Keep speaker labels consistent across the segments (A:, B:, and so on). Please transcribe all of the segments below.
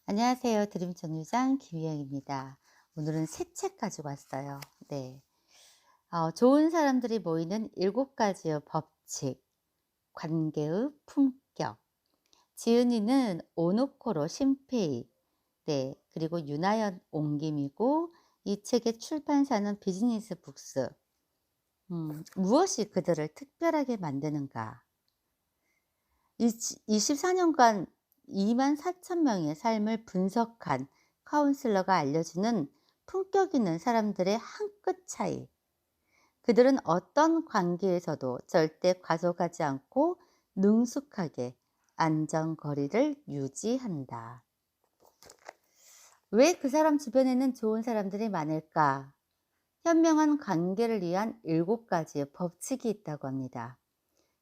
A: 안녕하세요. 드림 정류장 김희영입니다. 오늘은 새 책 가지고 왔어요. 네. 좋은 사람들이 모이는 7가지의 법칙, 관계의 품격. 지은이는 오노코로 신페이, 네, 그리고 윤하연 옹김이고, 이 책의 출판사는 비즈니스 북스. 무엇이 그들을 특별하게 만드는가? 24년간 24,000명의 삶을 분석한 카운슬러가 알려주는 품격 있는 사람들의 한 끗 차이. 그들은 어떤 관계에서도 절대 과속하지 않고 능숙하게 안전거리를 유지한다. 왜 그 사람 주변에는 좋은 사람들이 많을까? 현명한 관계를 위한 7가지의 법칙이 있다고 합니다.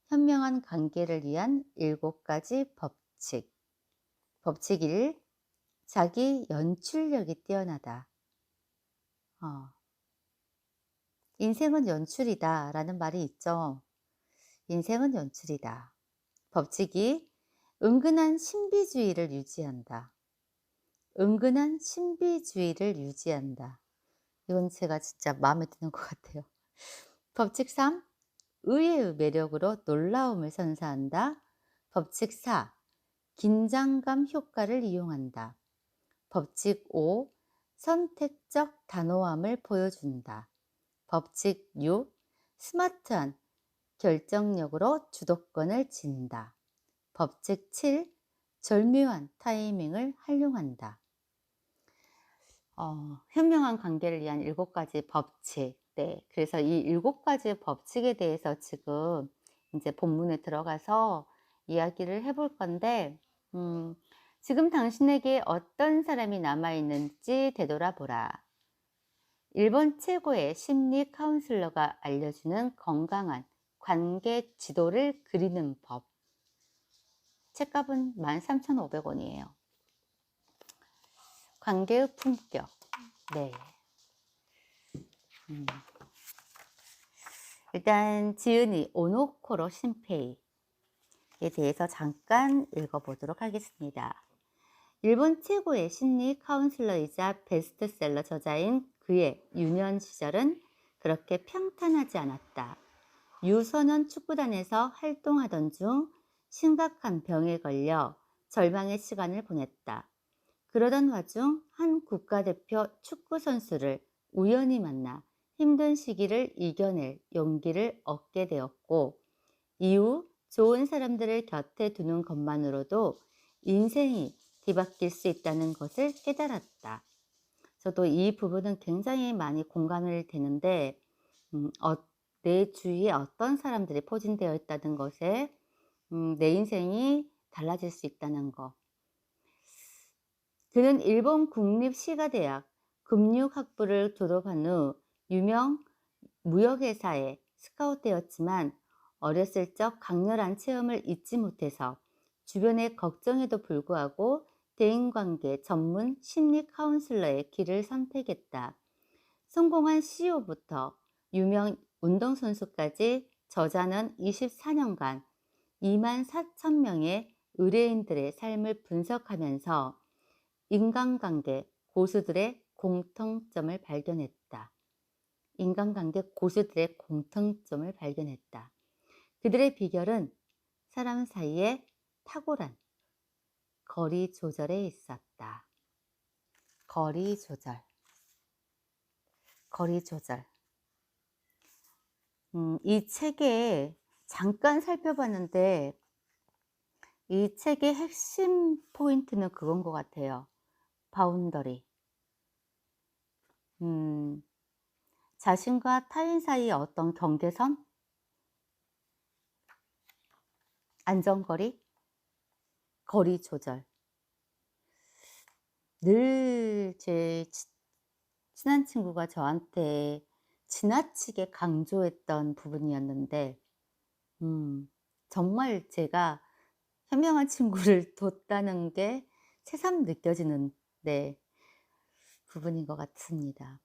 A: 현명한 관계를 위한 7가지 법칙. 법칙 1. 자기 연출력이 뛰어나다. 어, 인생은 연출이다 라는 말이 있죠. 인생은 연출이다. 법칙 2. 은근한 신비주의를 유지한다. 은근한 신비주의를 유지한다. 이건 제가 진짜 마음에 드는 것 같아요. 법칙 3. 의외의 매력으로 놀라움을 선사한다. 법칙 4. 긴장감 효과를 이용한다. 법칙 5. 선택적 단호함을 보여준다. 법칙 6. 스마트한 결정력으로 주도권을 진다. 법칙 7. 절묘한 타이밍을 활용한다. 현명한 관계를 위한 7가지 법칙. 네. 그래서 이 7가지 법칙에 대해서 지금 이제 본문에 들어가서 이야기를 해볼 건데, 음, 지금 당신에게 어떤 사람이 남아있는지 되돌아보라. 일본 최고의 심리 카운슬러가 알려주는 건강한 관계 지도를 그리는 법. 책값은 13,500원이에요. 관계의 품격. 네. 일단 지은이 오노코로 신페이에 대해서 잠깐 읽어보도록 하겠습니다. 일본 최고의 심리 카운슬러이자 베스트셀러 저자인 그의 유년 시절은 그렇게 평탄하지 않았다. 유소년 축구단에서 활동하던 중 심각한 병에 걸려 절망의 시간을 보냈다. 그러던 와중 한 국가대표 축구 선수를 우연히 만나 힘든 시기를 이겨낼 용기를 얻게 되었고, 이후 좋은 사람들을 곁에 두는 것만으로도 인생이 뒤바뀔 수 있다는 것을 깨달았다. 저도 이 부분은 굉장히 많이 공감을 되는데, 내 주위에 어떤 사람들이 포진되어 있다는 것에 내 인생이 달라질 수 있다는 것. 그는 일본 국립시가대학 금융학부를 졸업한 후 유명 무역회사에 스카웃되었지만 어렸을 적 강렬한 체험을 잊지 못해서 주변의 걱정에도 불구하고 대인관계 전문 심리 카운슬러의 길을 선택했다. 성공한 CEO부터 유명 운동선수까지 저자는 24년간 24,000명의 의뢰인들의 삶을 분석하면서 인간관계 고수들의 공통점을 발견했다. 인간관계 고수들의 공통점을 발견했다. 그들의 비결은 사람 사이의 탁월한 거리 조절에 있었다. 거리 조절. 거리 조절. 이 책에 잠깐 살펴봤는데 이 책의 핵심 포인트는 그건 것 같아요. 바운더리. 자신과 타인 사이의 어떤 경계선, 안전거리, 거리 조절. 늘 제 친한 친구가 저한테 지나치게 강조했던 부분이었는데, 정말 제가 현명한 친구를 뒀다는 게 새삼 느껴지는, 네, 부분인 것 같습니다.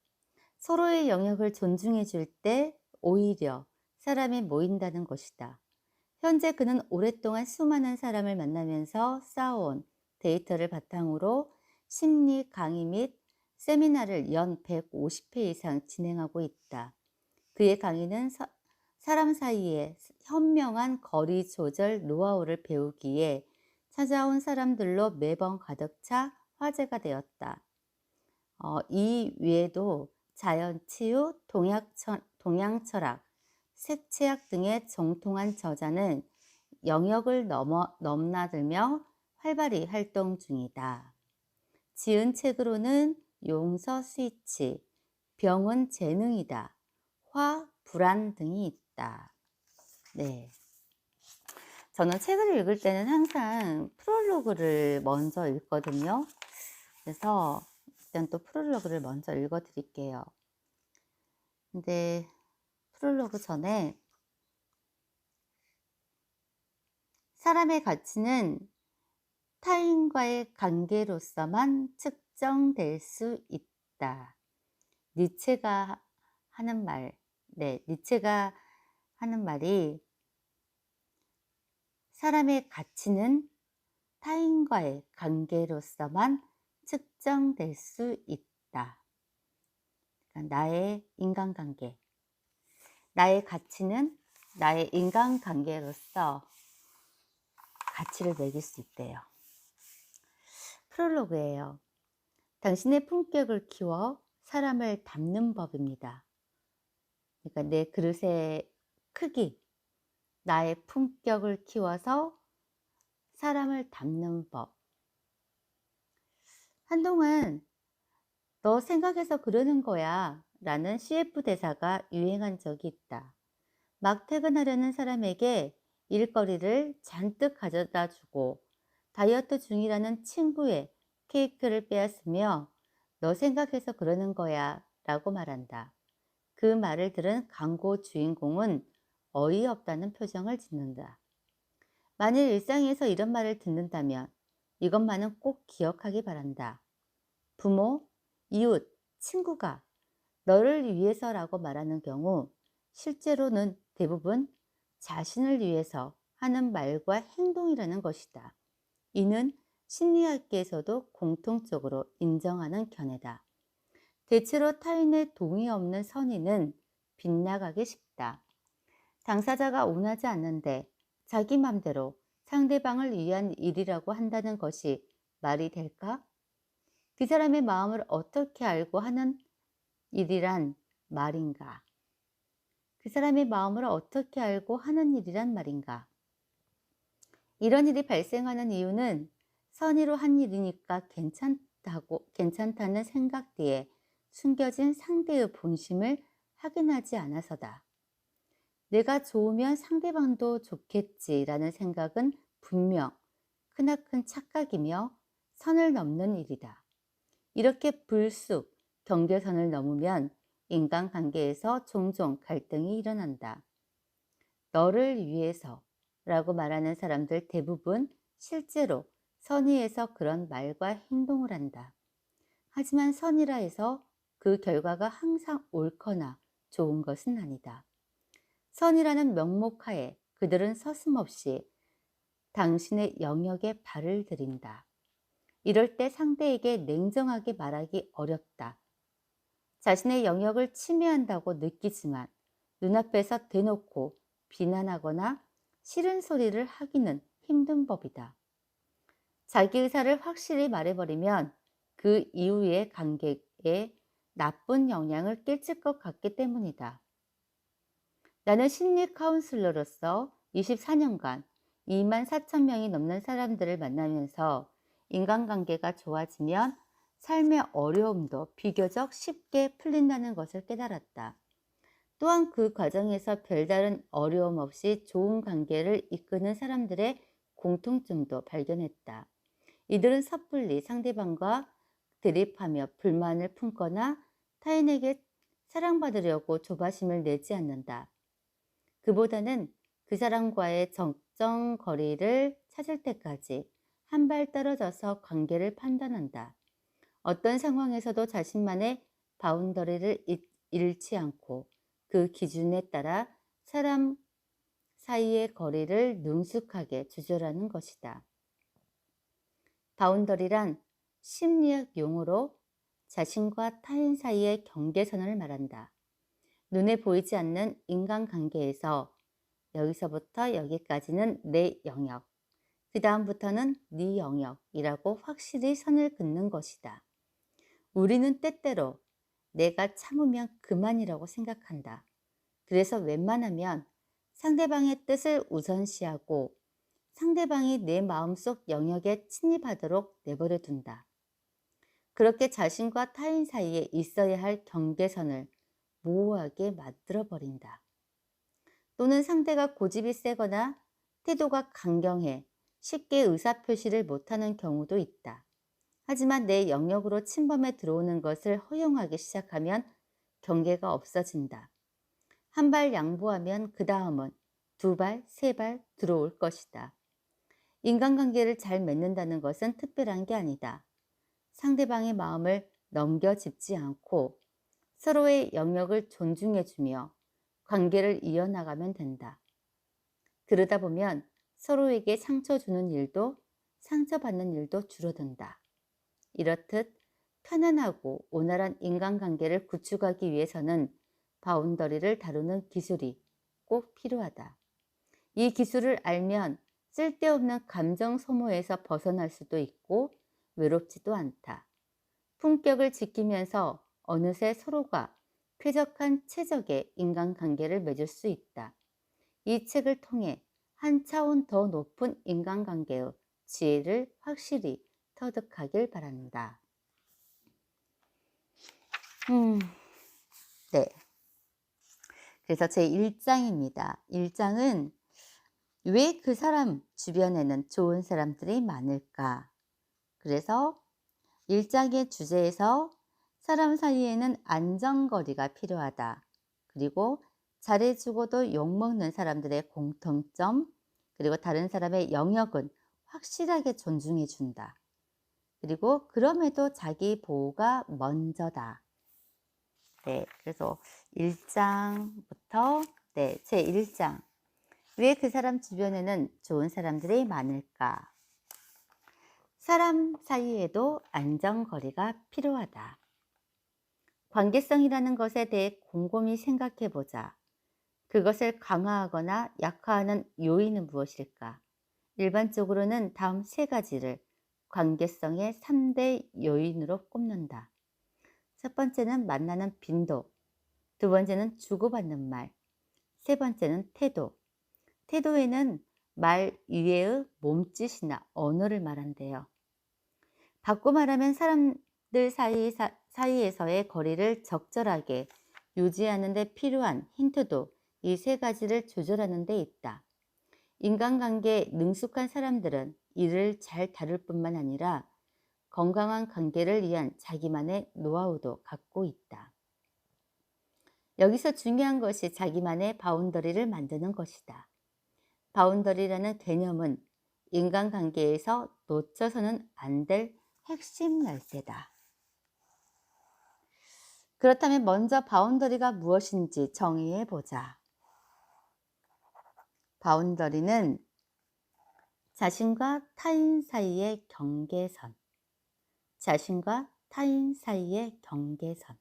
A: 서로의 영역을 존중해 줄 때 오히려 사람이 모인다는 것이다. 현재 그는 오랫동안 수많은 사람을 만나면서 쌓아온 데이터를 바탕으로 심리 강의 및 세미나를 연 150회 이상 진행하고 있다. 그의 강의는 사람 사이의 현명한 거리 조절 노하우를 배우기에 찾아온 사람들로 매번 가득 차 화제가 되었다. 이 외에도 자연치유, 동양철학, 색채학 등의 정통한 저자는 영역을 넘나들며 활발히 활동 중이다. 지은 책으로는 용서 스위치, 병은 재능이다, 화, 불안 등이 있다. 네. 저는 책을 읽을 때는 항상 프롤로그를 먼저 읽거든요. 그래서 일단 또 프롤로그를 먼저 읽어 드릴게요. 근데 프롤로그 전에 사람의 가치는 타인과의 관계로서만 측정될 수 있다. 니체가 하는 말, 니체가 하는 말이 사람의 가치는 타인과의 관계로서만 측정될 수 있다. 그러니까 나의 인간관계, 나의 가치는 나의 인간관계로서 가치를 매길 수 있대요. 프롤로그예요. 당신의 품격을 키워 사람을 담는 법입니다. 그러니까 내 그릇의 크기, 나의 품격을 키워서 사람을 담는 법. 한동안 너 생각해서 그러는 거야 라는 CF 대사가 유행한 적이 있다. 막 퇴근하려는 사람에게 일거리를 잔뜩 가져다 주고 다이어트 중이라는 친구의 케이크를 빼앗으며 너 생각해서 그러는 거야 라고 말한다. 그 말을 들은 광고 주인공은 어이없다는 표정을 짓는다. 만일 일상에서 이런 말을 듣는다면 이것만은 꼭 기억하기 바란다. 부모, 이웃, 친구가 너를 위해서라고 말하는 경우 실제로는 대부분 자신을 위해서 하는 말과 행동이라는 것이다. 이는 심리학계에서도 공통적으로 인정하는 견해다. 대체로 타인의 동의 없는 선의는 빗나가기 쉽다. 당사자가 원하지 않는데 자기 맘대로 상대방을 위한 일이라고 한다는 것이 말이 될까? 그 사람의 마음을 어떻게 알고 하는 일이란 말인가? 그 사람의 마음을 어떻게 알고 하는 일이란 말인가? 이런 일이 발생하는 이유는 선의로 한 일이니까 괜찮다는 생각 뒤에 숨겨진 상대의 본심을 확인하지 않아서다. 내가 좋으면 상대방도 좋겠지라는 생각은 분명 크나큰 착각이며 선을 넘는 일이다. 이렇게 불쑥 경계선을 넘으면 인간관계에서 종종 갈등이 일어난다. 너를 위해서 라고 말하는 사람들 대부분 실제로 선의에서 그런 말과 행동을 한다. 하지만 선이라 해서 그 결과가 항상 옳거나 좋은 것은 아니다. 선이라는 명목하에 그들은 서슴없이 당신의 영역에 발을 들인다. 이럴 때 상대에게 냉정하게 말하기 어렵다. 자신의 영역을 침해한다고 느끼지만 눈앞에서 대놓고 비난하거나 싫은 소리를 하기는 힘든 법이다. 자기 의사를 확실히 말해버리면 그 이후의 관계에 나쁜 영향을 끼칠 것 같기 때문이다. 나는 심리 카운슬러로서 24년간 2만 4천 명이 넘는 사람들을 만나면서 인간관계가 좋아지면 삶의 어려움도 비교적 쉽게 풀린다는 것을 깨달았다. 또한 그 과정에서 별다른 어려움 없이 좋은 관계를 이끄는 사람들의 공통점도 발견했다. 이들은 섣불리 상대방과 대립하며 불만을 품거나 타인에게 사랑받으려고 조바심을 내지 않는다. 그보다는 그 사람과의 적정 거리를 찾을 때까지 한 발 떨어져서 관계를 판단한다. 어떤 상황에서도 자신만의 바운더리를 잃지 않고 그 기준에 따라 사람 사이의 거리를 능숙하게 조절하는 것이다. 바운더리란 심리학 용어로 자신과 타인 사이의 경계선을 말한다. 눈에 보이지 않는 인간관계에서 여기서부터 여기까지는 내 영역, 그 다음부터는 네 영역이라고 확실히 선을 긋는 것이다. 우리는 때때로 내가 참으면 그만이라고 생각한다. 그래서 웬만하면 상대방의 뜻을 우선시하고 상대방이 내 마음속 영역에 침입하도록 내버려 둔다. 그렇게 자신과 타인 사이에 있어야 할 경계선을 모호하게 만들어 버린다. 또는 상대가 고집이 세거나 태도가 강경해 쉽게 의사표시를 못하는 경우도 있다. 하지만 내 영역으로 침범해 들어오는 것을 허용하기 시작하면 경계가 없어진다. 한 발 양보하면 그 다음은 두 발, 세 발 들어올 것이다. 인간관계를 잘 맺는다는 것은 특별한 게 아니다. 상대방의 마음을 넘겨짚지 않고 서로의 영역을 존중해주며 관계를 이어나가면 된다. 그러다 보면 서로에게 상처 주는 일도 상처받는 일도 줄어든다. 이렇듯 편안하고 온활한 인간관계를 구축하기 위해서는 바운더리를 다루는 기술이 꼭 필요하다. 이 기술을 알면 쓸데없는 감정 소모에서 벗어날 수도 있고 외롭지도 않다. 품격을 지키면서 어느새 서로가 쾌적한 최적의 인간관계를 맺을 수 있다. 이 책을 통해 한 차원 더 높은 인간관계의 지혜를 확실히 터득하길 바란다. 네. 그래서 제 1장입니다. 1장은 왜 그 사람 주변에는 좋은 사람들이 많을까? 그래서 1장의 주제에서 사람 사이에는 안전거리가 필요하다. 그리고 잘해주고도 욕먹는 사람들의 공통점, 그리고 다른 사람의 영역은 확실하게 존중해준다. 그리고 그럼에도 자기 보호가 먼저다. 네, 그래서 1장부터 제 1장. 왜 그 사람 주변에는 좋은 사람들이 많을까? 사람 사이에도 안전거리가 필요하다. 관계성이라는 것에 대해 곰곰이 생각해 보자. 그것을 강화하거나 약화하는 요인은 무엇일까? 일반적으로는 다음 세 가지를 관계성의 3대 요인으로 꼽는다. 첫 번째는 만나는 빈도, 두 번째는 주고받는 말, 세 번째는 태도. 태도에는 말 이외의 몸짓이나 언어를 말한대요. 바꿔 말하면 사람들 사이에서의 거리를 적절하게 유지하는 데 필요한 힌트도 이 세 가지를 조절하는 데 있다. 인간관계에 능숙한 사람들은 이를 잘 다룰 뿐만 아니라 건강한 관계를 위한 자기만의 노하우도 갖고 있다. 여기서 중요한 것이 자기만의 바운더리를 만드는 것이다. 바운더리라는 개념은 인간관계에서 놓쳐서는 안 될 핵심 열쇠다. 그렇다면 먼저 바운더리가 무엇인지 정의해 보자. 바운더리는 자신과 타인 사이의 경계선, 자신과 타인 사이의 경계선.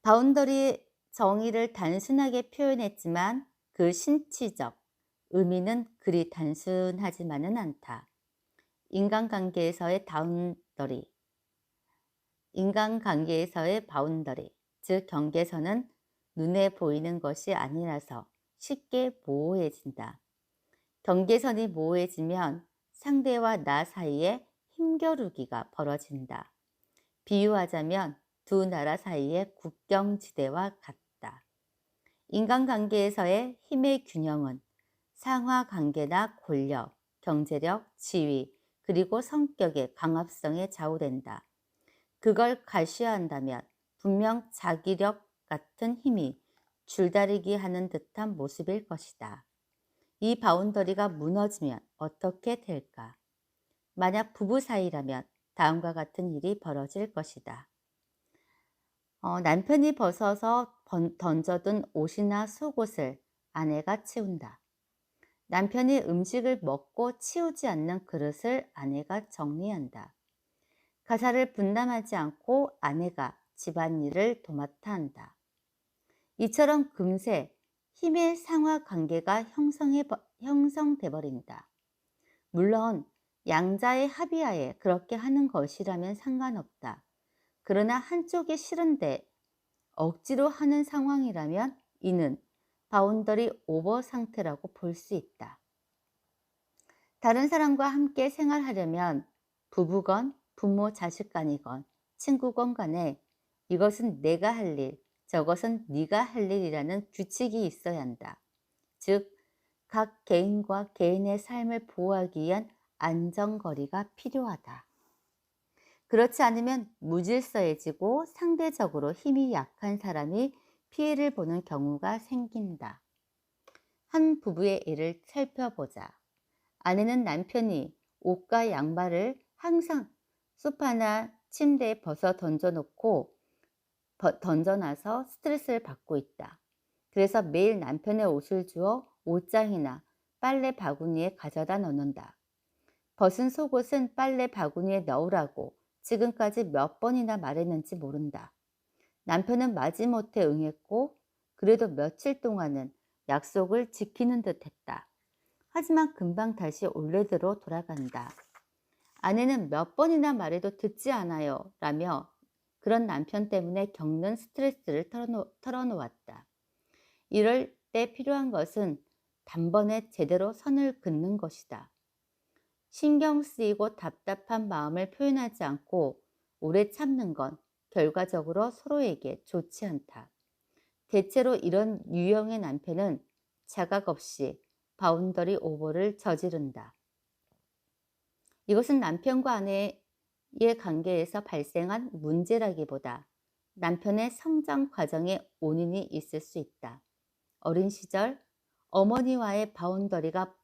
A: 바운더리의 정의를 단순하게 표현했지만 그 신치적 의미는 그리 단순하지만은 않다. 인간관계에서의 바운더리, 즉 경계선은 눈에 보이는 것이 아니라서 쉽게 모호해진다. 경계선이 모호해지면 상대와 나 사이에 힘겨루기가 벌어진다. 비유하자면 두 나라 사이의 국경지대와 같다. 인간관계에서의 힘의 균형은 상하관계나 권력, 경제력, 지위, 그리고 성격의 강압성에 좌우된다. 그걸 가시화한다면 분명 자기력 같은 힘이 줄다리기 하는 듯한 모습일 것이다. 이 바운더리가 무너지면 어떻게 될까? 만약 부부 사이라면 다음과 같은 일이 벌어질 것이다. 남편이 벗어서 던져둔 옷이나 속옷을 아내가 치운다. 남편이 음식을 먹고 치우지 않는 그릇을 아내가 정리한다. 가사를 분담하지 않고 아내가 집안일을 도맡아 한다. 이처럼 금세 힘의 상하 관계가 형성돼 버린다. 물론 양자의 합의하에 그렇게 하는 것이라면 상관없다. 그러나 한쪽이 싫은데 억지로 하는 상황이라면 이는 바운더리 오버 상태라고 볼 수 있다. 다른 사람과 함께 생활하려면 부부건 부모 자식 간이건 친구건 간에 이것은 내가 할 일, 저것은 네가 할 일이라는 규칙이 있어야 한다. 즉, 각 개인과 개인의 삶을 보호하기 위한 안전거리가 필요하다. 그렇지 않으면 무질서해지고 상대적으로 힘이 약한 사람이 피해를 보는 경우가 생긴다. 한 부부의 예를 살펴보자. 아내는 남편이 옷과 양말을 항상 소파나 침대에 던져놔서 스트레스를 받고 있다. 그래서 매일 남편의 옷을 주워 옷장이나 빨래 바구니에 가져다 넣는다. 벗은 속옷은 빨래 바구니에 넣으라고 지금까지 몇 번이나 말했는지 모른다. 남편은 마지못해 응했고 그래도 며칠 동안은 약속을 지키는 듯 했다. 하지만 금방 다시 원래대로 돌아간다. 아내는 몇 번이나 말해도 듣지 않아요 라며 그런 남편 때문에 겪는 스트레스를 털어놓았다. 이럴 때 필요한 것은 단번에 제대로 선을 긋는 것이다. 신경 쓰이고 답답한 마음을 표현하지 않고 오래 참는 건 결과적으로 서로에게 좋지 않다. 대체로 이런 유형의 남편은 자각 없이 바운더리 오버를 저지른다. 이것은 남편과 아내의 관계에서 발생한 문제라기보다 남편의 성장 과정에 원인이 있을 수 있다. 어린 시절 어머니와의 바운더리가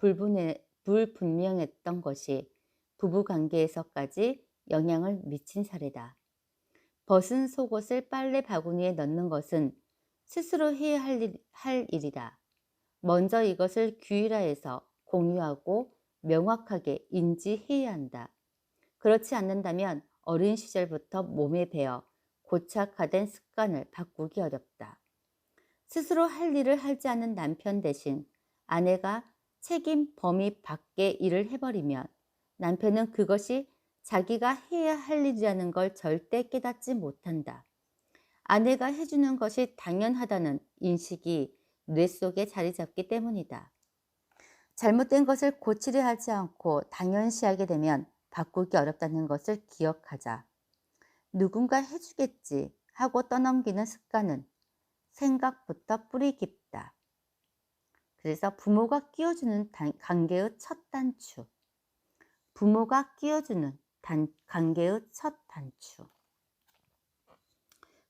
A: 불분명했던 것이 부부관계에서까지 영향을 미친 사례다. 벗은 속옷을 빨래 바구니에 넣는 것은 스스로 해야 할 일이다. 먼저 이것을 규율화해서 공유하고 명확하게 인지해야 한다. 그렇지 않는다면 어린 시절부터 몸에 배어 고착화된 습관을 바꾸기 어렵다. 스스로 할 일을 하지 않는 남편 대신 아내가 책임 범위 밖의 일을 해버리면 남편은 그것이 자기가 해야 할 일이라는 걸 절대 깨닫지 못한다. 아내가 해주는 것이 당연하다는 인식이 뇌 속에 자리 잡기 때문이다. 잘못된 것을 고치려 하지 않고 당연시하게 되면 바꾸기 어렵다는 것을 기억하자. 누군가 해주겠지 하고 떠넘기는 습관은 생각부터 뿌리 깊다. 그래서 부모가 끼워주는 관계의 첫 단추. 부모가 끼워주는 관계의 첫 단추.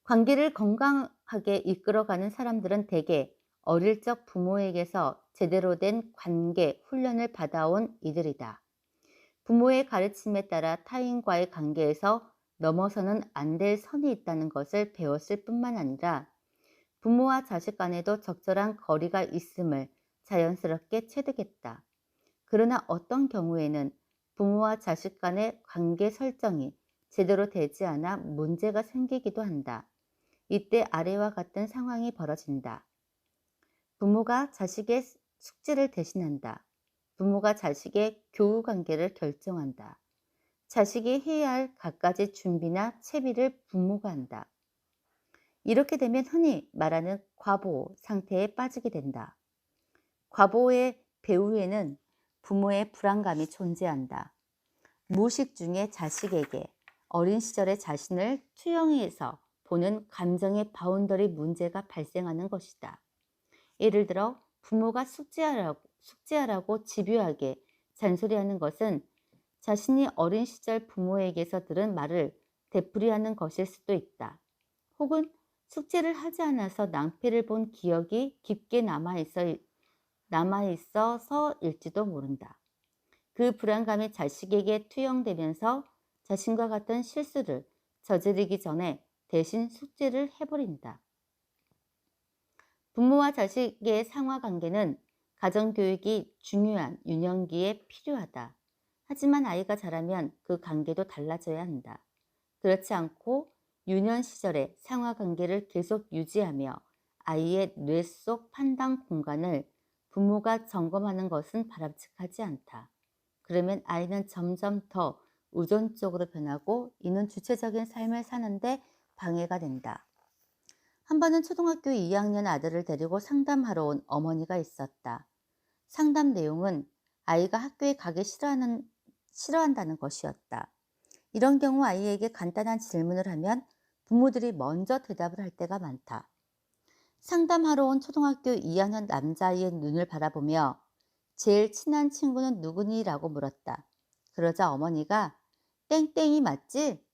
A: 관계를 건강하게 이끌어가는 사람들은 대개 어릴 적 부모에게서 제대로 된 관계 훈련을 받아온 이들이다. 부모의 가르침에 따라 타인과의 관계에서 넘어서는 안 될 선이 있다는 것을 배웠을 뿐만 아니라 부모와 자식 간에도 적절한 거리가 있음을 자연스럽게 체득했다. 그러나 어떤 경우에는 부모와 자식 간의 관계 설정이 제대로 되지 않아 문제가 생기기도 한다. 이때 아래와 같은 상황이 벌어진다. 부모가 자식의 숙제를 대신한다. 부모가 자식의 교우 관계를 결정한다. 자식이 해야 할 갖가지 준비나 채비를 부모가 한다. 이렇게 되면 흔히 말하는 과보 상태에 빠지게 된다. 과보의 배후에는 부모의 불안감이 존재한다. 무의식 중에 자식에게 어린 시절의 자신을 투영해서 보는 감정의 바운더리 문제가 발생하는 것이다. 예를 들어 부모가 숙제하라고 집요하게 잔소리하는 것은 자신이 어린 시절 부모에게서 들은 말을 되풀이하는 것일 수도 있다. 혹은 숙제를 하지 않아서 낭패를 본 기억이 깊게 남아있어서일지도 모른다. 그 불안감이 자식에게 투영되면서 자신과 같은 실수를 저지르기 전에 대신 숙제를 해버린다. 부모와 자식의 상하 관계는 가정교육이 중요한 유년기에 필요하다. 하지만 아이가 자라면 그 관계도 달라져야 한다. 그렇지 않고 유년 시절의 상하 관계를 계속 유지하며 아이의 뇌 속 판단 공간을 부모가 점검하는 것은 바람직하지 않다. 그러면 아이는 점점 더 의존적으로 변하고 이는 주체적인 삶을 사는데 방해가 된다. 한 번은 초등학교 2학년 아들을 데리고 상담하러 온 어머니가 있었다. 상담 내용은 아이가 학교에 가기 싫어한다는 것이었다. 이런 경우 아이에게 간단한 질문을 하면 부모들이 먼저 대답을 할 때가 많다. 상담하러 온 초등학교 2학년 남자아이의 눈을 바라보며 제일 친한 친구는 누구니? 라고 물었다. 그러자 어머니가 땡땡이 맞지?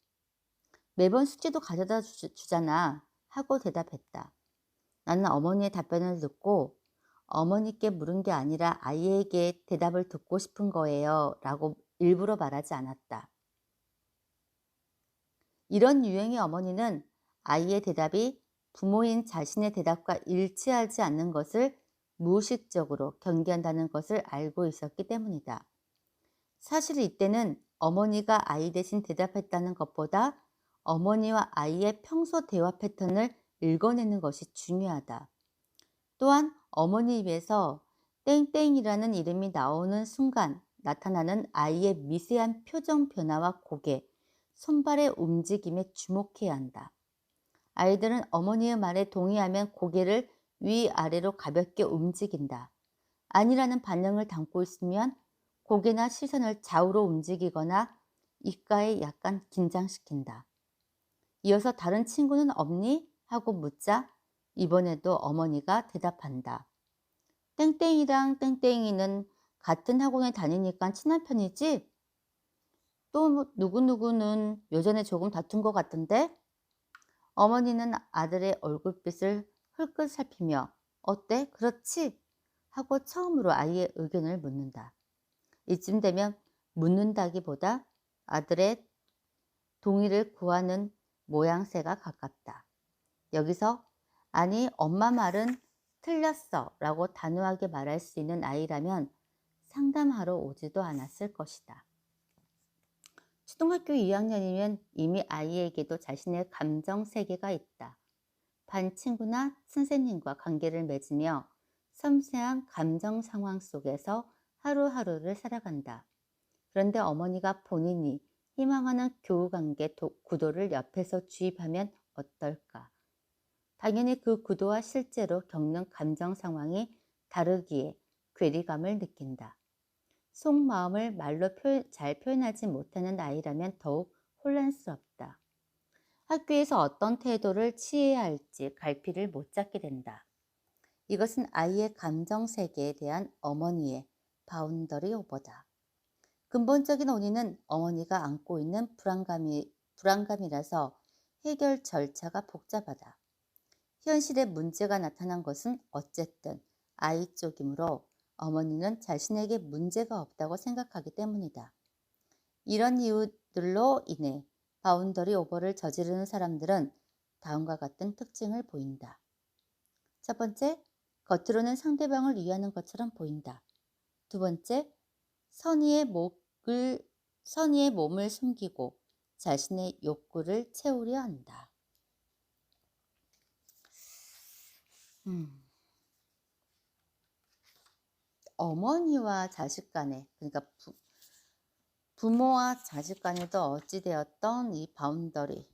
A: 매번 숙제도 가져다 주잖아 하고 대답했다. 나는 어머니의 답변을 듣고 어머니께 물은 게 아니라 아이에게 대답을 듣고 싶은 거예요 라고 일부러 말하지 않았다. 이런 유형의 어머니는 아이의 대답이 부모인 자신의 대답과 일치하지 않는 것을 무의식적으로 경계한다는 것을 알고 있었기 때문이다. 사실 이때는 어머니가 아이 대신 대답했다는 것보다 어머니와 아이의 평소 대화 패턴을 읽어내는 것이 중요하다. 또한 어머니 입에서 땡땡이라는 이름이 나오는 순간 나타나는 아이의 미세한 표정 변화와 고개, 손발의 움직임에 주목해야 한다. 아이들은 어머니의 말에 동의하면 고개를 위아래로 가볍게 움직인다. 아니라는 반응을 담고 있으면 고개나 시선을 좌우로 움직이거나 입가에 약간 긴장시킨다. 이어서 다른 친구는 없니? 하고 묻자 이번에도 어머니가 대답한다. 땡땡이랑 땡땡이는 같은 학원에 다니니까 친한 편이지? 또 누구누구는 예전에 조금 다툰 것 같던데? 어머니는 아들의 얼굴빛을 흘끗 살피며 어때? 그렇지? 하고 처음으로 아이의 의견을 묻는다. 이쯤 되면 묻는다기보다 아들의 동의를 구하는 모양새가 가깝다. 여기서 아니 엄마 말은 틀렸어 라고 단호하게 말할 수 있는 아이라면 상담하러 오지도 않았을 것이다. 초등학교 2학년이면 이미 아이에게도 자신의 감정 세계가 있다. 반 친구나 선생님과 관계를 맺으며 섬세한 감정 상황 속에서 하루하루를 살아간다. 그런데 어머니가 본인이 희망하는 교우관계 구도를 옆에서 주입하면 어떨까? 당연히 그 구도와 실제로 겪는 감정 상황이 다르기에 괴리감을 느낀다. 속마음을 말로 잘 표현하지 못하는 아이라면 더욱 혼란스럽다. 학교에서 어떤 태도를 취해야 할지 갈피를 못 잡게 된다. 이것은 아이의 감정 세계에 대한 어머니의 바운더리 오버다. 근본적인 원인은 어머니가 안고 있는 불안감이라서 해결 절차가 복잡하다. 현실에 문제가 나타난 것은 어쨌든 아이 쪽이므로 어머니는 자신에게 문제가 없다고 생각하기 때문이다. 이런 이유들로 인해 바운더리 오버를 저지르는 사람들은 다음과 같은 특징을 보인다. 첫 번째, 겉으로는 상대방을 위하는 것처럼 보인다. 두 번째, 선의의 몸을 숨기고 자신의 욕구를 채우려 한다. 어머니와 자식 간에, 그러니까 부모와 자식 간에도 어찌되었던 이 바운더리,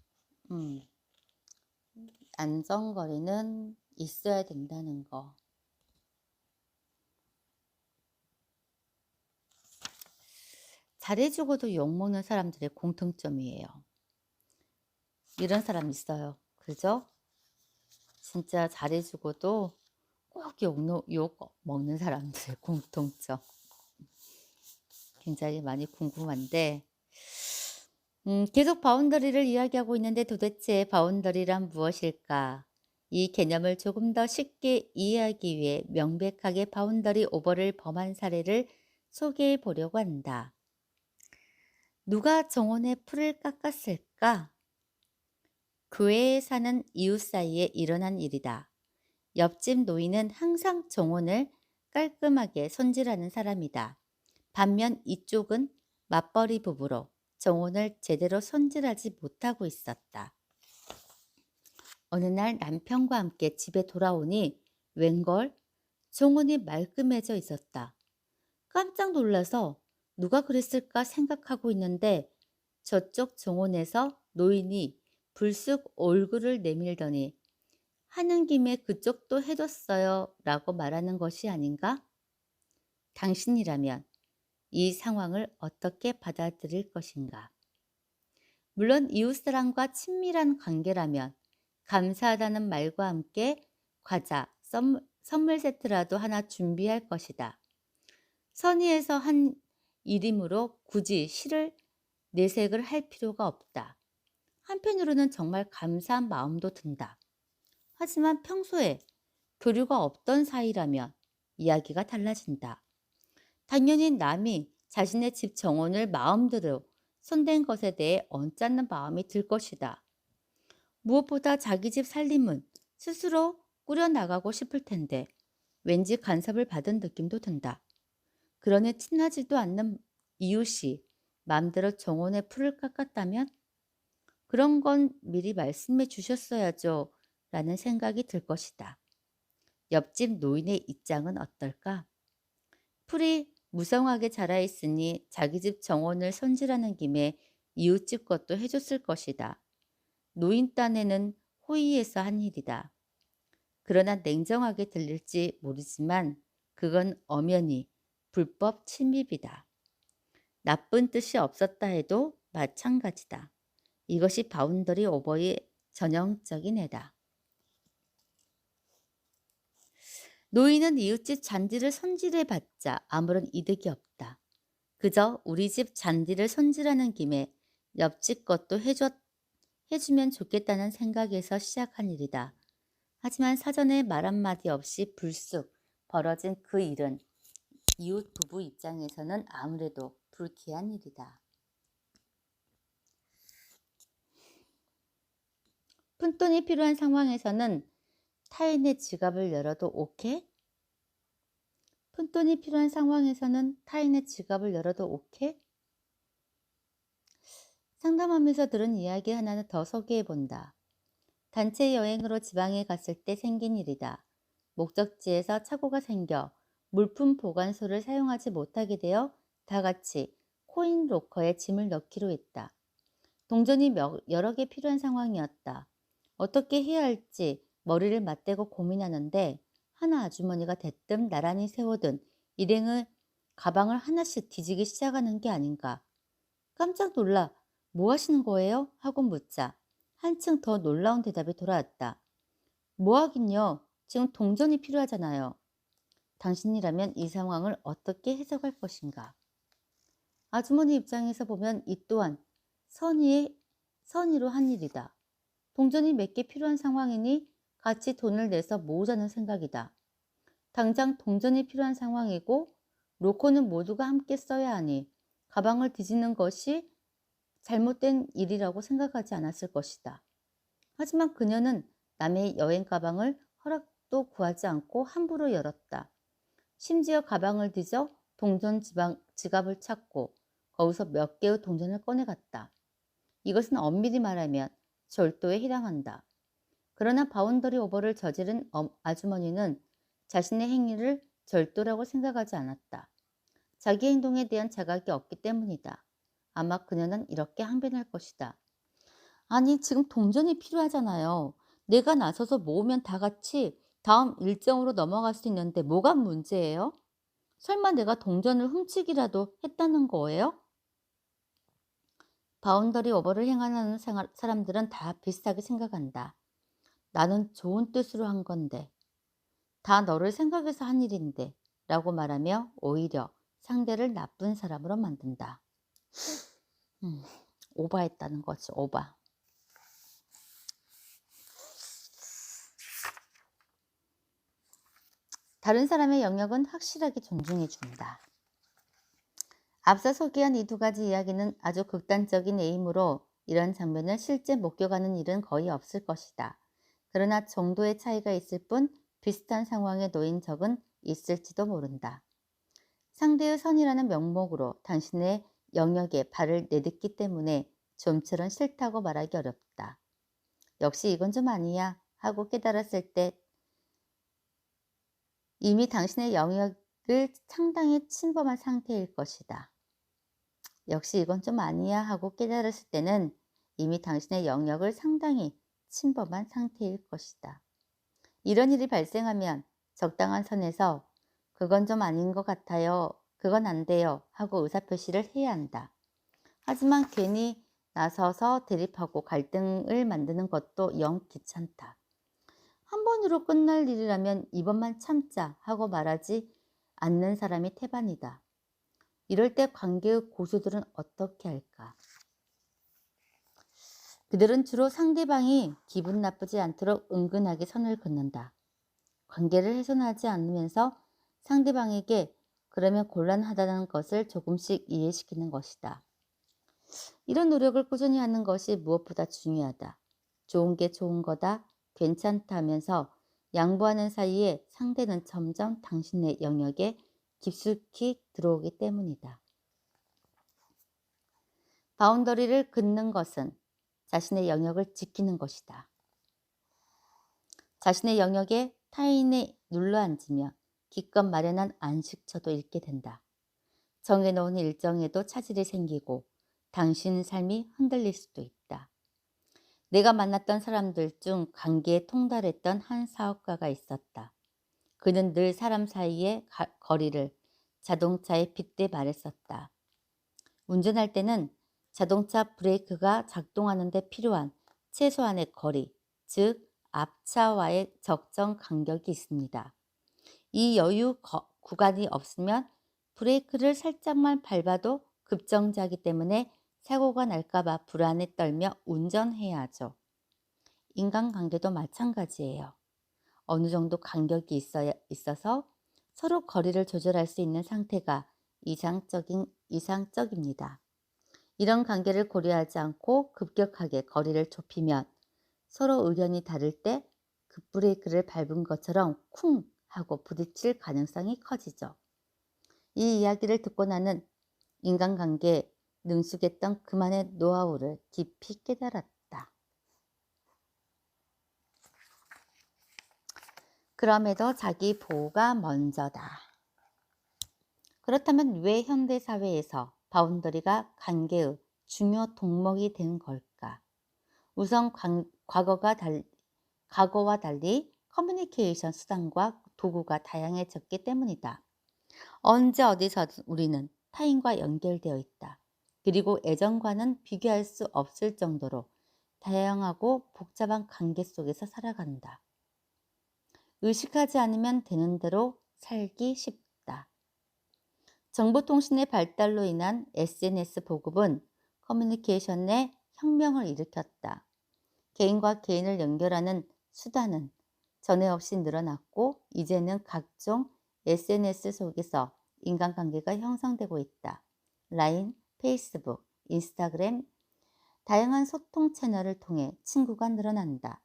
A: 안전거리는 있어야 된다는 거. 잘해주고도 욕먹는 사람들의 공통점이에요. 이런 사람 있어요. 그죠? 진짜 잘해주고도 꼭 욕 먹는 사람들의 공통점. 굉장히 많이 궁금한데 계속 바운더리를 이야기하고 있는데 도대체 바운더리란 무엇일까? 이 개념을 조금 더 쉽게 이해하기 위해 명백하게 바운더리 오버를 범한 사례를 소개해 보려고 한다. 누가 정원의 풀을 깎았을까? 교회에 사는 이웃 사이에 일어난 일이다. 옆집 노인은 항상 정원을 깔끔하게 손질하는 사람이다. 반면 이쪽은 맞벌이 부부로 정혼을 제대로 손질하지 못하고 있었다. 어느 날 남편과 함께 집에 돌아오니 웬걸 정혼이 말끔해져 있었다. 깜짝 놀라서 누가 그랬을까 생각하고 있는데 저쪽 정원에서 노인이 불쑥 얼굴을 내밀더니 하는 김에 그쪽도 해줬어요 라고 말하는 것이 아닌가? 당신이라면 이 상황을 어떻게 받아들일 것인가? 물론 이웃사람과 친밀한 관계라면 감사하다는 말과 함께 과자, 선물 세트라도 하나 준비할 것이다. 선의에서 한 일이므로 굳이 시를 내색을 할 필요가 없다. 한편으로는 정말 감사한 마음도 든다. 하지만 평소에 교류가 없던 사이라면 이야기가 달라진다. 당연히 남이 자신의 집 정원을 마음대로 손댄 것에 대해 언짢는 마음이 들 것이다. 무엇보다 자기 집 살림은 스스로 꾸려나가고 싶을 텐데 왠지 간섭을 받은 느낌도 든다. 그러니 친하지도 않는 이웃이 마음대로 정원의 풀을 깎았다면 그런 건 미리 말씀해 주셨어야죠 라는 생각이 들 것이다. 옆집 노인의 입장은 어떨까? 풀이 무성하게 자라있으니 자기 집 정원을 손질하는 김에 이웃집 것도 해줬을 것이다. 노인 딴에는 호의해서 한 일이다. 그러나 냉정하게 들릴지 모르지만 그건 엄연히 불법 침입이다. 나쁜 뜻이 없었다 해도 마찬가지다. 이것이 바운더리 오버의 전형적인 애다. 노인은 이웃집 잔디를 손질해봤자 아무런 이득이 없다. 그저 우리 집 잔디를 손질하는 김에 옆집 것도 해주면 좋겠다는 생각에서 시작한 일이다. 하지만 사전에 말 한마디 없이 불쑥 벌어진 그 일은 이웃 부부 입장에서는 아무래도 불쾌한 일이다. 푼돈이 필요한 상황에서는 타인의 지갑을 열어도 오케이? 푼돈이 필요한 상황에서는 타인의 지갑을 열어도 오케이? 상담하면서 들은 이야기 하나는 더 소개해본다. 단체 여행으로 지방에 갔을 때 생긴 일이다. 목적지에서 착오가 생겨 물품 보관소를 사용하지 못하게 되어 다 같이 코인 로커에 짐을 넣기로 했다. 동전이 여러 개 필요한 상황이었다. 어떻게 해야 할지 머리를 맞대고 고민하는데 하나 아주머니가 대뜸 나란히 세워둔 일행의 가방을 하나씩 뒤지기 시작하는 게 아닌가. 깜짝 놀라 뭐 하시는 거예요? 하고 묻자 한층 더 놀라운 대답이 돌아왔다. 뭐 하긴요. 지금 동전이 필요하잖아요. 당신이라면 이 상황을 어떻게 해석할 것인가? 아주머니 입장에서 보면 이 또한 선의로 한 일이다. 동전이 몇 개 필요한 상황이니 같이 돈을 내서 모으자는 생각이다. 당장 동전이 필요한 상황이고 로코는 모두가 함께 써야 하니 가방을 뒤지는 것이 잘못된 일이라고 생각하지 않았을 것이다. 하지만 그녀는 남의 여행 가방을 허락도 구하지 않고 함부로 열었다. 심지어 가방을 뒤져 동전 지갑을 찾고 거기서 몇 개의 동전을 꺼내갔다. 이것은 엄밀히 말하면 절도에 해당한다. 그러나 바운더리 오버를 저지른 아주머니는 자신의 행위를 절도라고 생각하지 않았다. 자기 행동에 대한 자각이 없기 때문이다. 아마 그녀는 이렇게 항변할 것이다. 아니, 지금 동전이 필요하잖아요. 내가 나서서 모으면 다 같이 다음 일정으로 넘어갈 수 있는데 뭐가 문제예요? 설마 내가 동전을 훔치기라도 했다는 거예요? 바운더리 오버를 행하는 사람들은 다 비슷하게 생각한다. 나는 좋은 뜻으로 한 건데, 다 너를 생각해서 한 일인데 라고 말하며 오히려 상대를 나쁜 사람으로 만든다. 오바했다는 거지, 오바. 다른 사람의 영역은 확실하게 존중해 준다. 앞서 소개한 이 두 가지 이야기는 아주 극단적인 에임으로 이런 장면을 실제 목격하는 일은 거의 없을 것이다. 그러나 정도의 차이가 있을 뿐 비슷한 상황에 놓인 적은 있을지도 모른다. 상대의 선이라는 명목으로 당신의 영역에 발을 내딛기 때문에 좀처럼 싫다고 말하기 어렵다. 역시 이건 좀 아니야 하고 깨달았을 때 이미 당신의 영역을 상당히 침범한 상태일 것이다. 역시 이건 좀 아니야 하고 깨달았을 때는 이미 당신의 영역을 상당히 침범한 상태일 것이다. 이런 일이 발생하면 적당한 선에서 그건 좀 아닌 것 같아요. 그건 안 돼요. 하고 의사표시를 해야 한다. 하지만 괜히 나서서 대립하고 갈등을 만드는 것도 영 귀찮다. 한 번으로 끝날 일이라면 이번만 참자 하고 말하지 않는 사람이 태반이다. 이럴 때 관계의 고수들은 어떻게 할까? 그들은 주로 상대방이 기분 나쁘지 않도록 은근하게 선을 긋는다. 관계를 훼손하지 않으면서 상대방에게 그러면 곤란하다는 것을 조금씩 이해시키는 것이다. 이런 노력을 꾸준히 하는 것이 무엇보다 중요하다. 좋은 게 좋은 거다, 괜찮다 하면서 양보하는 사이에 상대는 점점 당신의 영역에 깊숙이 들어오기 때문이다. 바운더리를 긋는 것은 자신의 영역을 지키는 것이다. 자신의 영역에 타인이 눌러앉으며 기껏 마련한 안식처도 잃게 된다. 정해놓은 일정에도 차질이 생기고 당신 삶이 흔들릴 수도 있다. 내가 만났던 사람들 중 관계에 통달했던 한 사업가가 있었다. 그는 늘 사람 사이의 거리를 자동차에 빗대 말했었다. 운전할 때는 자동차 브레이크가 작동하는 데 필요한 최소한의 거리, 즉 앞차와의 적정 간격이 있습니다. 이 여유 구간이 없으면 브레이크를 살짝만 밟아도 급정지하기 때문에 사고가 날까봐 불안에 떨며 운전해야 하죠. 인간관계도 마찬가지예요. 어느 정도 간격이 있어서 서로 거리를 조절할 수 있는 상태가 이상적입니다. 이런 관계를 고려하지 않고 급격하게 거리를 좁히면 서로 의견이 다를 때 급브레이크를 밟은 것처럼 쿵 하고 부딪힐 가능성이 커지죠. 이 이야기를 듣고 나는 인간관계에 능숙했던 그만의 노하우를 깊이 깨달았다. 그럼에도 자기 보호가 먼저다. 그렇다면 왜 현대사회에서 바운더리가 관계의 중요 동목이 된 걸까? 우선 과거와 달리 커뮤니케이션 수단과 도구가 다양해졌기 때문이다. 언제 어디서든 우리는 타인과 연결되어 있다. 그리고 예전과는 비교할 수 없을 정도로 다양하고 복잡한 관계 속에서 살아간다. 의식하지 않으면 되는 대로 살기 쉽다. 정보통신의 발달로 인한 SNS 보급은 커뮤니케이션에 혁명을 일으켰다. 개인과 개인을 연결하는 수단은 전에 없이 늘어났고 이제는 각종 SNS 속에서 인간관계가 형성되고 있다. 라인, 페이스북, 인스타그램, 다양한 소통 채널을 통해 친구가 늘어난다.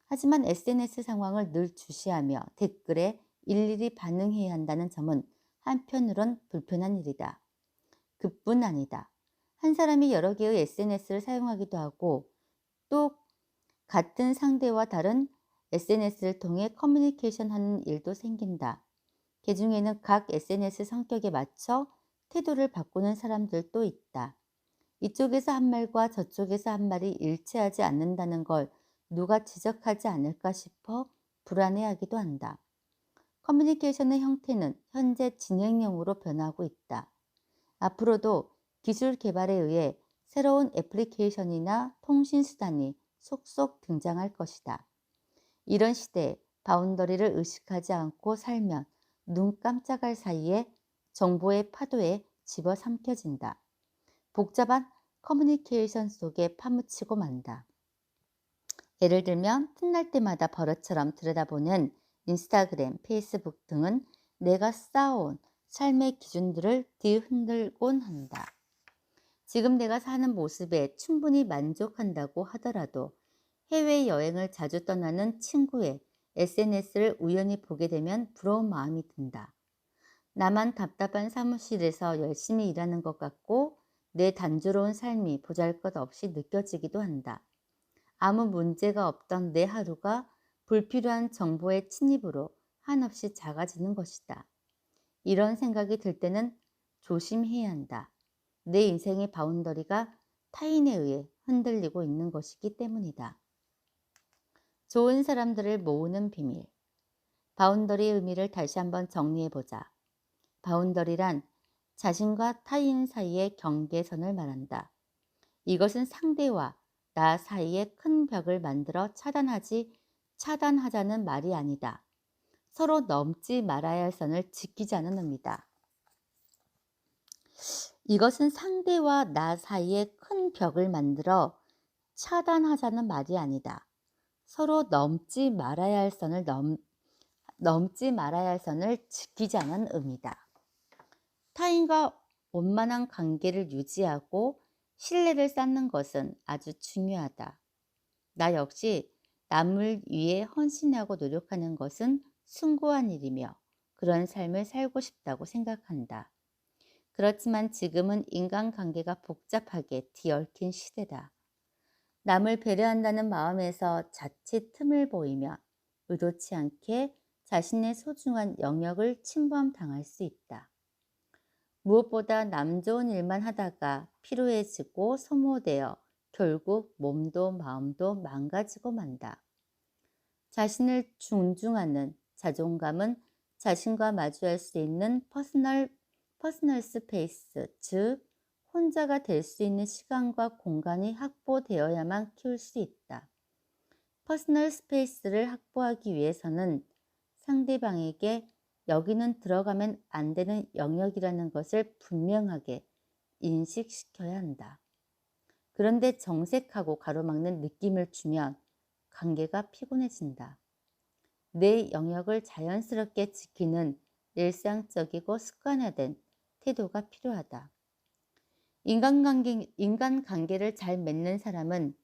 A: 하지만 SNS 상황을 늘 주시하며 댓글에 일일이 반응해야 한다는 점은 한편으론 불편한 일이다. 그뿐 아니다. 한 사람이 여러 개의 SNS를 사용하기도 하고 또 같은 상대와 다른 SNS를 통해 커뮤니케이션하는 일도 생긴다. 그중에는 각 SNS 성격에 맞춰 태도를 바꾸는 사람들도 있다. 이쪽에서 한 말과 저쪽에서 한 말이 일치하지 않는다는 걸 누가 지적하지 않을까 싶어 불안해하기도 한다. 커뮤니케이션의 형태는 현재 진행형으로 변하고 있다. 앞으로도 기술 개발에 의해 새로운 애플리케이션이나 통신수단이 속속 등장할 것이다. 이런 시대에 바운더리를 의식하지 않고 살면 눈 깜짝할 사이에 정보의 파도에 집어삼켜진다. 복잡한 커뮤니케이션 속에 파묻히고 만다. 예를 들면 틈날 때마다 버릇처럼 들여다보는 인스타그램, 페이스북 등은 내가 쌓아온 삶의 기준들을 뒤흔들곤 한다. 지금 내가 사는 모습에 충분히 만족한다고 하더라도 해외여행을 자주 떠나는 친구의 SNS를 우연히 보게 되면 부러운 마음이 든다. 나만 답답한 사무실에서 열심히 일하는 것 같고 내 단조로운 삶이 보잘것없이 느껴지기도 한다. 아무 문제가 없던 내 하루가 불필요한 정보의 침입으로 한없이 작아지는 것이다. 이런 생각이 들 때는 조심해야 한다. 내 인생의 바운더리가 타인에 의해 흔들리고 있는 것이기 때문이다. 좋은 사람들을 모으는 비밀. 바운더리의 의미를 다시 한번 정리해 보자. 바운더리란 자신과 타인 사이의 경계선을 말한다. 이것은 상대와 나 사이에 큰 벽을 만들어 차단하자는 말이 아니다. 서로 넘지 말아야 할 선을 지키자는 의미다. 이것은 상대와 나 사이에 큰 벽을 만들어 차단하자는 말이 아니다. 서로 넘지 말아야 할 선을 지키자는 의미다. 타인과 원만한 관계를 유지하고 신뢰를 쌓는 것은 아주 중요하다. 나 역시 남을 위해 헌신하고 노력하는 것은 숭고한 일이며 그런 삶을 살고 싶다고 생각한다. 그렇지만 지금은 인간관계가 복잡하게 뒤얽힌 시대다. 남을 배려한다는 마음에서 자칫 틈을 보이면 의도치 않게 자신의 소중한 영역을 침범당할 수 있다. 무엇보다 남 좋은 일만 하다가 피로해지고 소모되어 결국 몸도 마음도 망가지고 만다. 자신을 존중하는 자존감은 자신과 마주할 수 있는 퍼스널 스페이스, 즉 혼자가 될 수 있는 시간과 공간이 확보되어야만 키울 수 있다. 퍼스널 스페이스를 확보하기 위해서는 상대방에게 여기는 들어가면 안 되는 영역이라는 것을 분명하게 인식시켜야 한다. 그런데 정색하고 가로막는 느낌을 주면 관계가 피곤해진다. 내 영역을 자연스럽게 지키는 일상적이고 습관화된 태도가 필요하다. 인간관계를 잘 맺는 사람은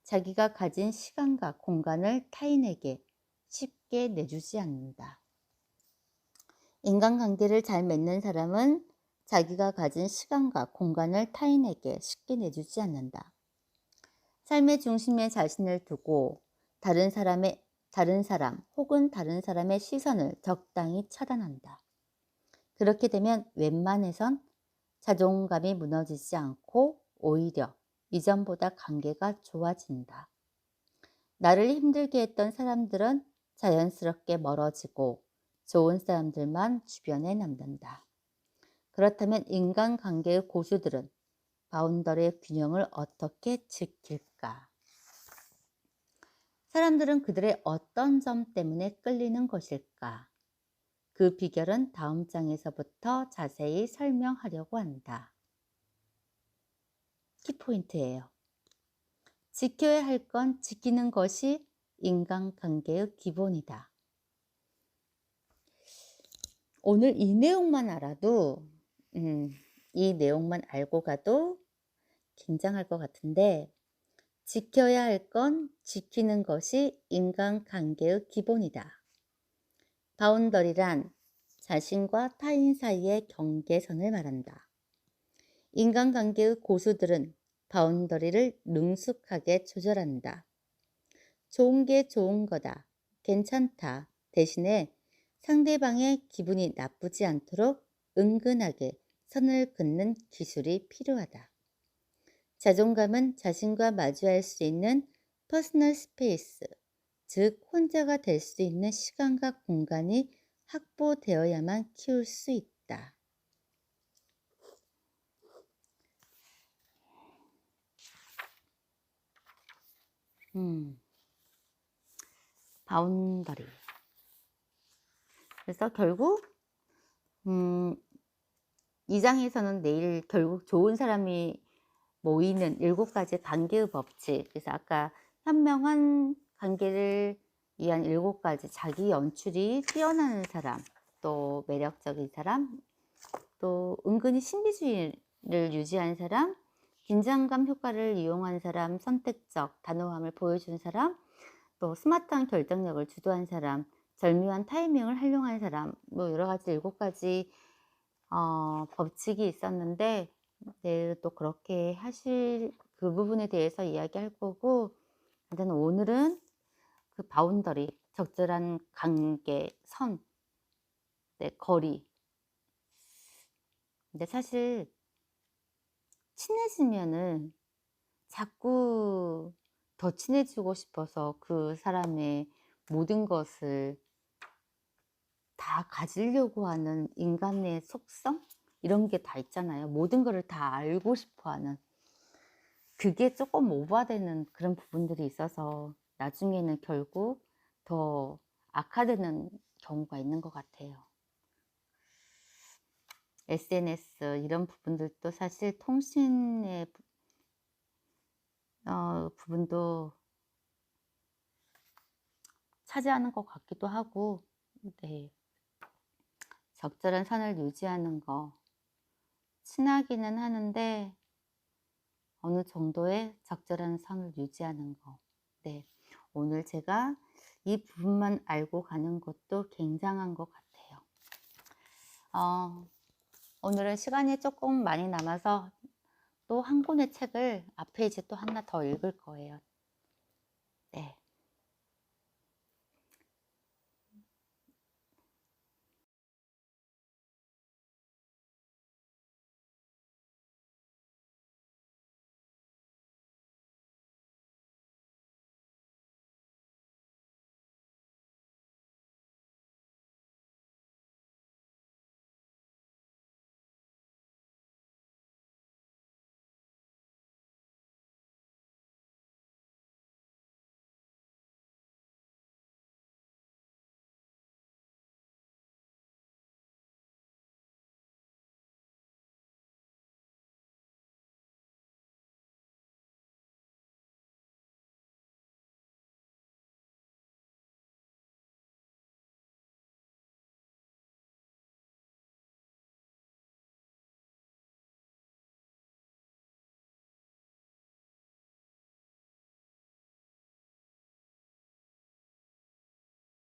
A: 자기가 가진 시간과 공간을 타인에게 쉽게 내주지 않는다. 인간관계를 잘 맺는 사람은 자기가 가진 시간과 공간을 타인에게 쉽게 내주지 않는다. 삶의 중심에 자신을 두고 다른 사람 혹은 다른 사람의 시선을 적당히 차단한다. 그렇게 되면 웬만해선 자존감이 무너지지 않고 오히려 이전보다 관계가 좋아진다. 나를 힘들게 했던 사람들은 자연스럽게 멀어지고 좋은 사람들만 주변에 남는다. 그렇다면 인간관계의 고수들은 바운더리의 균형을 어떻게 지킬까? 사람들은 그들의 어떤 점 때문에 끌리는 것일까? 그 비결은 다음 장에서부터 자세히 설명하려고 한다. 키포인트예요. 지켜야 할 건 지키는 것이 인간관계의 기본이다. 오늘 이 내용만 알아도 이 내용만 알고 가도 굉장할 것 같은데 지켜야 할 건 지키는 것이 인간관계의 기본이다. 바운더리란 자신과 타인 사이의 경계선을 말한다. 인간관계의 고수들은 바운더리를 능숙하게 조절한다. 좋은 게 좋은 거다, 괜찮다 대신에 상대방의 기분이 나쁘지 않도록 은근하게 선을 긋는 기술이 필요하다. 자존감은 자신과 마주할 수 있는 퍼스널 스페이스, 즉 혼자가 될 수 있는 시간과 공간이 확보되어야만 키울 수 있다. 바운더리. 그래서 결국 이 장에서는 내일 결국 좋은 사람이 모이는 7가지 관계의 법칙. 그래서 아까 현명한 관계를 위한 7가지 자기 연출이 뛰어나는 사람, 또 매력적인 사람, 또 은근히 신비주의를 유지하는 사람, 긴장감 효과를 이용한 사람, 선택적 단호함을 보여준 사람, 또 스마트한 결정력을 주도한 사람, 절묘한 타이밍을 활용한 사람, 뭐 여러 가지 7가지 법칙이 있었는데, 네, 또 그렇게 하실 그 부분에 대해서 이야기할 거고, 일단 오늘은 그 바운더리, 적절한 관계, 선, 네, 거리. 근데 사실 친해지면은 자꾸 더 친해지고 싶어서 그 사람의 모든 것을 다 가지려고 하는 인간의 속성? 이런 게 다 있잖아요. 모든 거를 다 알고 싶어 하는. 그게 조금 오버되는 그런 부분들이 있어서 나중에는 결국 더 악화되는 경우가 있는 것 같아요. SNS 이런 부분들도 사실 통신의 부분도 차지하는 것 같기도 하고, 네. 적절한 선을 유지하는 거. 친하기는 하는데 어느 정도의 적절한 선을 유지하는 거. 네. 오늘 제가 이 부분만 알고 가는 것도 굉장한 것 같아요. 오늘은 시간이 조금 많이 남아서 또 한 권의 책을 앞에 이제 또 하나 더 읽을 거예요. 네.